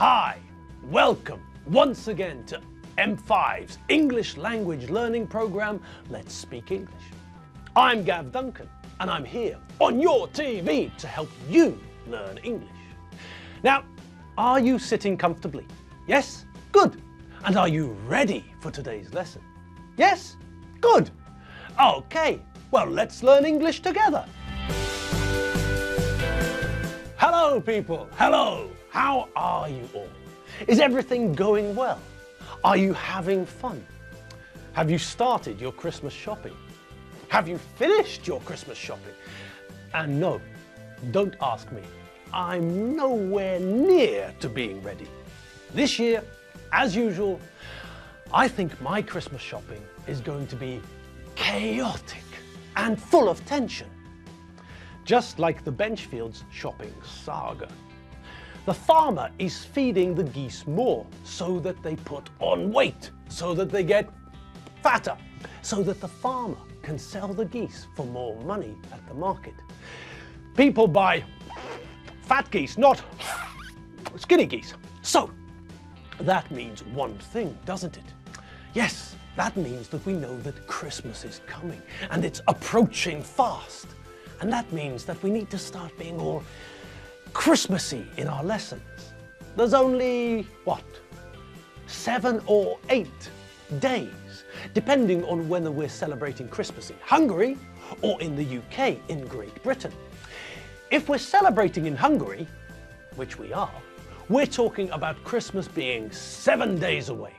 Hi, welcome once again to M5's English language learning program, Let's Speak English. I'm Gav Duncan and I'm here on your TV to help you learn English. Now, are you sitting comfortably? Yes? Good. And are you ready for today's lesson? Yes? Good. Okay, well, let's learn English together. Hello, people. Hello. How are you all? Is everything going well? Are you having fun? Have you started your Christmas shopping? Have you finished your Christmas shopping? And no, don't ask me. I'm nowhere near to being ready. This year, as usual, I think my Christmas shopping is going to be chaotic and full of tension. Just like the Benchfield's shopping saga. The farmer is feeding the geese more so that they put on weight, so that they get fatter, so that the farmer can sell the geese for more money at the market. People buy fat geese, not skinny geese. So that means one thing, doesn't it? Yes, that means that we know that Christmas is coming and it's approaching fast. And that means that we need to start being all Christmassy in our lessons. There's only, 7 or 8 days, depending on whether we're celebrating Christmas in Hungary or in the UK in Great Britain. If we're celebrating in Hungary, which we are, we're talking about Christmas being 7 days away,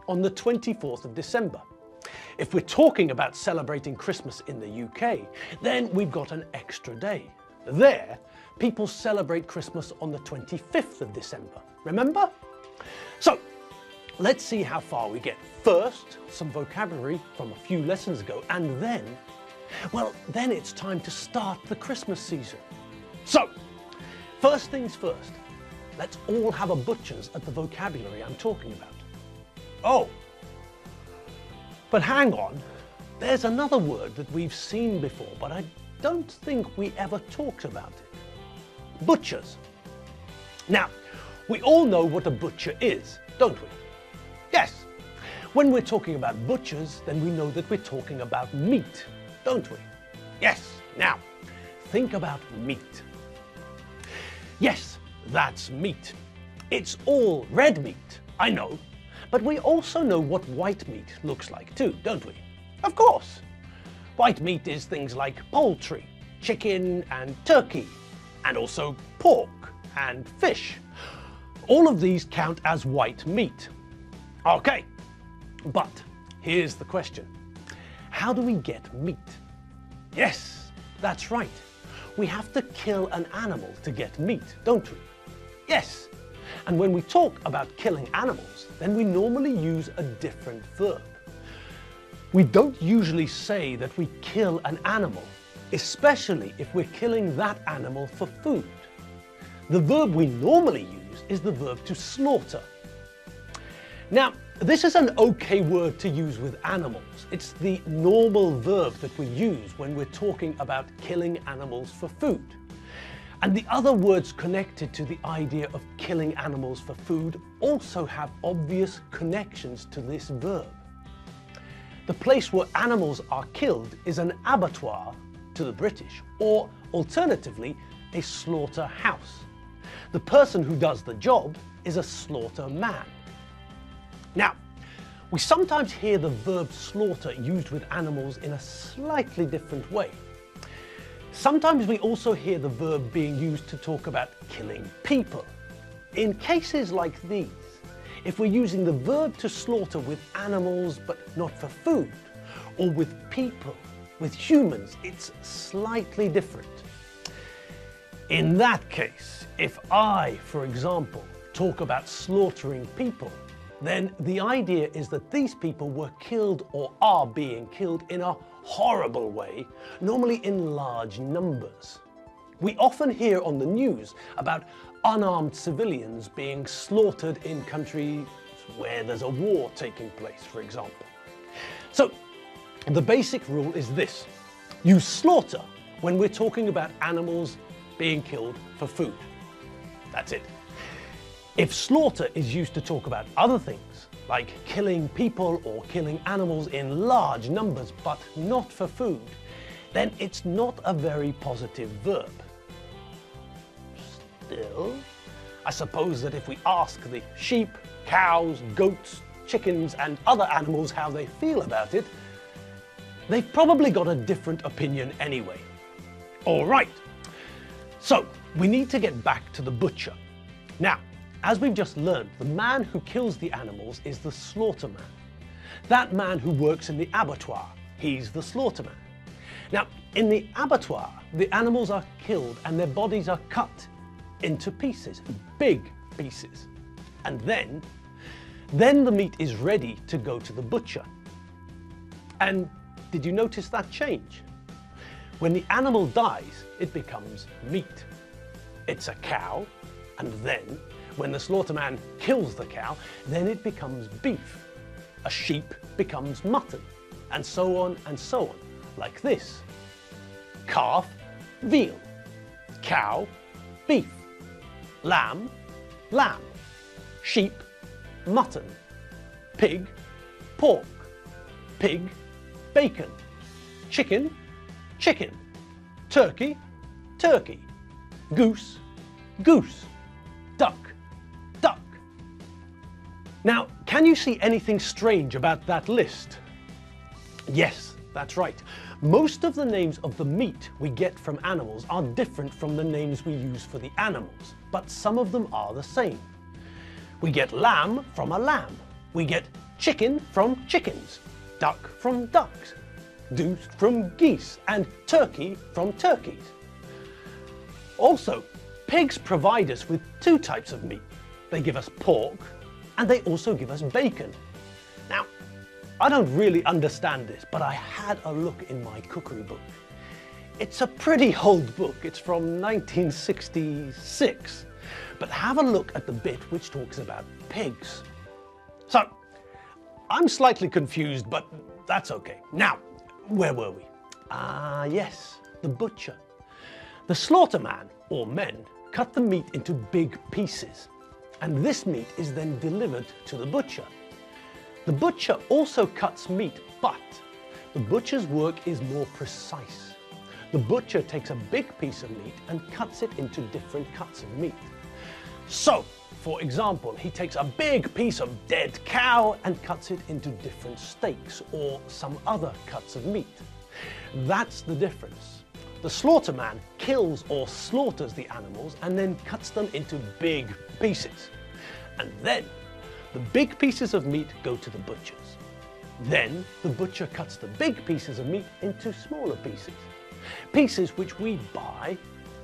on the 24th of December. If we're talking about celebrating Christmas in the UK, then we've got an extra day. There, people celebrate Christmas on the 25th of December, remember? So, let's see how far we get. First, some vocabulary from a few lessons ago, and then it's time to start the Christmas season. So, first things first, let's all have a butcher's at the vocabulary I'm talking about. Oh, but hang on, there's another word that we've seen before, but I don't think we ever talked about it. Butchers. Now, we all know what a butcher is, don't we? Yes. When we're talking about butchers, then we know that we're talking about meat, don't we? Yes. Now, think about meat. Yes, that's meat. It's all red meat, I know. But we also know what white meat looks like too, don't we? Of course. White meat is things like poultry, chicken and turkey, and also pork and fish. All of these count as white meat. Okay, but here's the question. How do we get meat? Yes, that's right. We have to kill an animal to get meat, don't we? Yes. And when we talk about killing animals, then we normally use a different verb. We don't usually say that we kill an animal, especially if we're killing that animal for food. The verb we normally use is the verb to slaughter. Now, this is an okay word to use with animals. It's the normal verb that we use when we're talking about killing animals for food. And the other words connected to the idea of killing animals for food also have obvious connections to this verb. The place where animals are killed is an abattoir to the British, or alternatively, a slaughterhouse. The person who does the job is a slaughterman. Now, we sometimes hear the verb slaughter used with animals in a slightly different way. Sometimes we also hear the verb being used to talk about killing people. In cases like these, if we're using the verb to slaughter with animals but not for food, or with people, with humans, it's slightly different. In that case, if I, for example, talk about slaughtering people, then the idea is that these people were killed or are being killed in a horrible way, normally in large numbers. We often hear on the news about unarmed civilians being slaughtered in countries where there's a war taking place, for example. So, the basic rule is this. You slaughter when we're talking about animals being killed for food. That's it. If slaughter is used to talk about other things, like killing people or killing animals in large numbers, but not for food, then it's not a very positive verb. Still, I suppose that if we ask the sheep, cows, goats, chickens and other animals how they feel about it, they've probably got a different opinion anyway. All right, so we need to get back to the butcher. Now, as we've just learned, the man who kills the animals is the slaughterman. That man who works in the abattoir, he's the slaughterman. Now, in the abattoir, the animals are killed and their bodies are cut into pieces, big pieces. And then the meat is ready to go to the butcher. And did you notice that change? When the animal dies, it becomes meat. It's a cow, and then when the slaughterman kills the cow, then it becomes beef. A sheep becomes mutton, and so on, like this. Calf, veal. Cow, beef. Lamb, lamb. Sheep, mutton. Pig, pork. Pig, bacon. Chicken, chicken. Turkey, turkey. Goose, goose. Duck, duck. Now, can you see anything strange about that list? Yes, that's right. Most of the names of the meat we get from animals are different from the names we use for the animals, but some of them are the same. We get lamb from a lamb. We get chicken from chickens, duck from ducks, goose from geese, and turkey from turkeys. Also, pigs provide us with two types of meat. They give us pork, and they also give us bacon. Now, I don't really understand this, but I had a look in my cookery book. It's a pretty old book. It's from 1966. But have a look at the bit which talks about pigs. So, I'm slightly confused, but that's okay. Now, where were we? Yes, the butcher. The slaughterman, or men, cut the meat into big pieces, and this meat is then delivered to the butcher. The butcher also cuts meat, but the butcher's work is more precise. The butcher takes a big piece of meat and cuts it into different cuts of meat. So, for example, he takes a big piece of dead cow and cuts it into different steaks or some other cuts of meat. That's the difference. The slaughterman kills or slaughters the animals and then cuts them into big pieces. And then the big pieces of meat go to the butchers. Then the butcher cuts the big pieces of meat into smaller pieces. Pieces which we buy,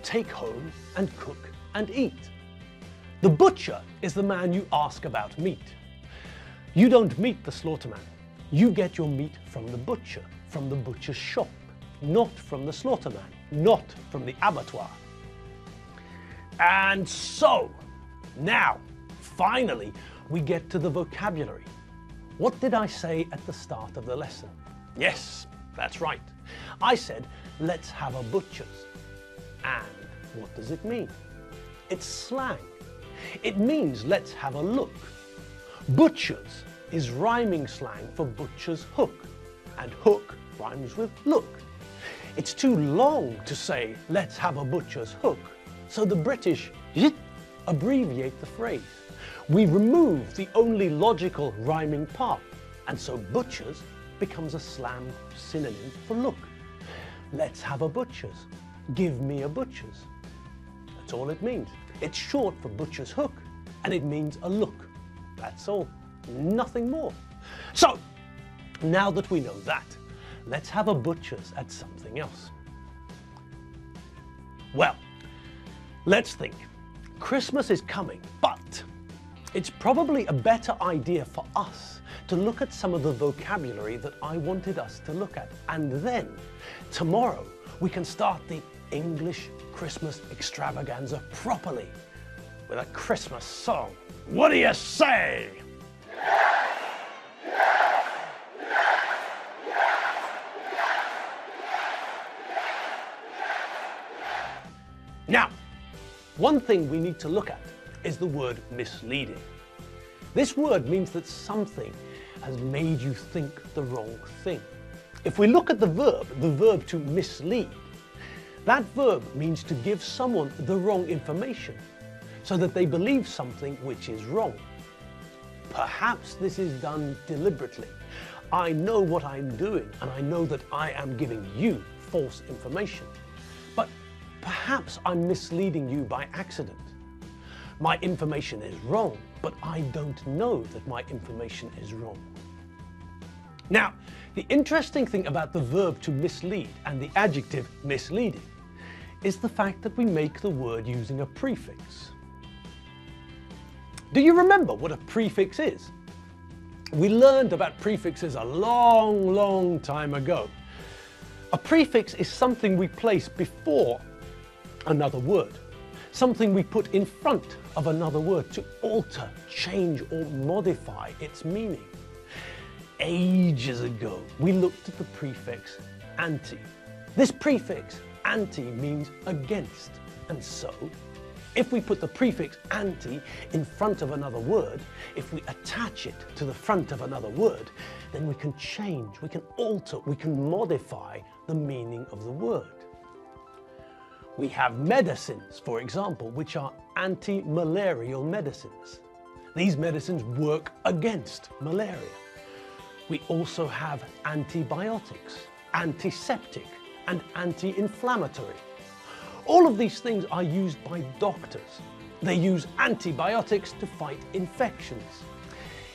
take home and cook and eat. The butcher is the man you ask about meat. You don't meet the slaughterman. You get your meat from the butcher's shop, not from the slaughterman, not from the abattoir. And so, now, finally, we get to the vocabulary. What did I say at the start of the lesson? Yes, that's right. I said, let's have a butcher's. And what does it mean? It's slang. It means let's have a look. Butcher's is rhyming slang for butcher's hook, and hook rhymes with look. It's too long to say let's have a butcher's hook, so the British abbreviate the phrase. We remove the only logical rhyming part, and so butcher's becomes a slang synonym for look. Let's have a butcher's. Give me a butcher's. That's all it means. It's short for butcher's hook, and it means a look. That's all. Nothing more. So, now that we know that, let's have a butcher's at something else. Well, let's think. Christmas is coming, but it's probably a better idea for us to look at some of the vocabulary that I wanted us to look at. And then, tomorrow, we can start the English Christmas extravaganza properly with a Christmas song. What do you say? Now, one thing we need to look at. is the word misleading. This word means that something has made you think the wrong thing. If we look at the verb to mislead, that verb means to give someone the wrong information so that they believe something which is wrong. Perhaps this is done deliberately. I know what I'm doing and I know that I am giving you false information. But perhaps I'm misleading you by accident. My information is wrong, but I don't know that my information is wrong. Now, the interesting thing about the verb to mislead and the adjective misleading is the fact that we make the word using a prefix. Do you remember what a prefix is? We learned about prefixes a long time ago. A prefix is something we place before another word, something we put in front of another word to alter, change or modify its meaning. Ages ago, we looked at the prefix anti. This prefix anti means against, and so if we put the prefix anti in front of another word, if we attach it to the front of another word, then we can change, we can alter, we can modify the meaning of the word. We have medicines, for example, which are anti-malarial medicines. These medicines work against malaria. We also have antibiotics, antiseptic, and anti-inflammatory. All of these things are used by doctors. They use antibiotics to fight infections.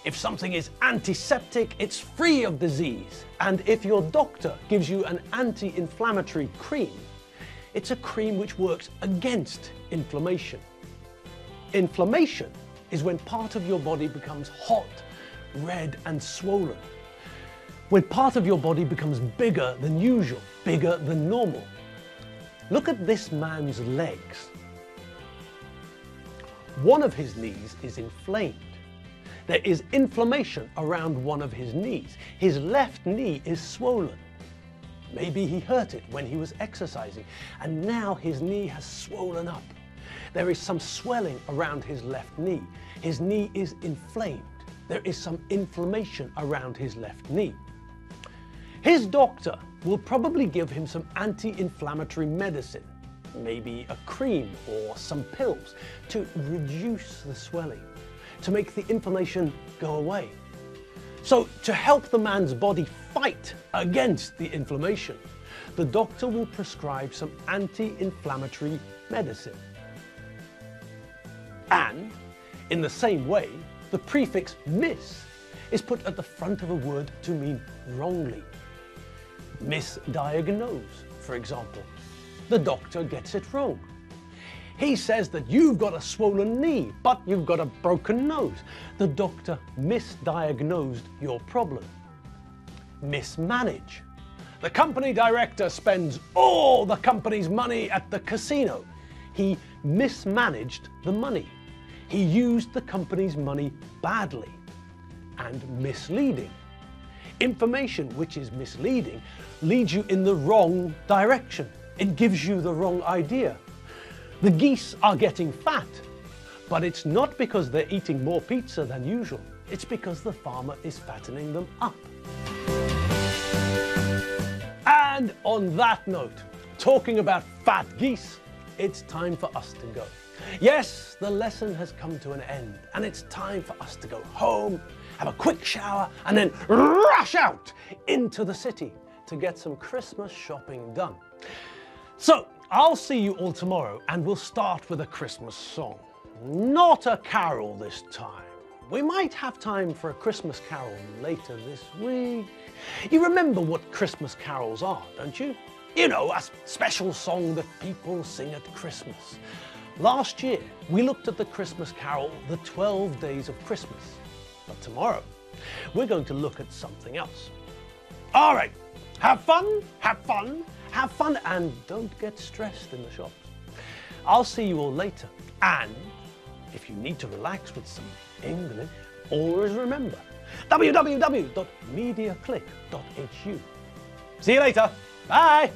If something is antiseptic, it's free of disease. And if your doctor gives you an anti-inflammatory cream, it's a cream which works against inflammation. Inflammation is when part of your body becomes hot, red, and swollen. When part of your body becomes bigger than usual, bigger than normal. Look at this man's legs. One of his knees is inflamed. There is inflammation around one of his knees. His left knee is swollen. Maybe he hurt it when he was exercising, and now his knee has swollen up. There is some swelling around his left knee. His knee is inflamed. There is some inflammation around his left knee. His doctor will probably give him some anti-inflammatory medicine, maybe a cream or some pills to reduce the swelling, to make the inflammation go away. So to help the man's body fight against the inflammation, the doctor will prescribe some anti-inflammatory medicine. And in the same way, the prefix mis is put at the front of a word to mean wrongly. Misdiagnose, for example. The doctor gets it wrong. He says that you've got a swollen knee, but you've got a broken nose. The doctor misdiagnosed your problem. Mismanage. The company director spends all the company's money at the casino. He mismanaged the money. He used the company's money badly. And misleading. Information which is misleading leads you in the wrong direction. It gives you the wrong idea. The geese are getting fat, but it's not because they're eating more pizza than usual. It's because the farmer is fattening them up. And on that note, talking about fat geese, it's time for us to go. Yes, the lesson has come to an end, and it's time for us to go home, have a quick shower, and then rush out into the city to get some Christmas shopping done. So, I'll see you all tomorrow, and we'll start with a Christmas song. Not a carol this time. We might have time for a Christmas carol later this week. You remember what Christmas carols are, don't you? You know, a special song that people sing at Christmas. Last year, we looked at the Christmas carol, The 12 Days of Christmas. But tomorrow, we're going to look at something else. All right, have fun, have fun, have fun, and don't get stressed in the shops. I'll see you all later. And if you need to relax with some English, always remember www.mediaclick.hu. See you later. Bye.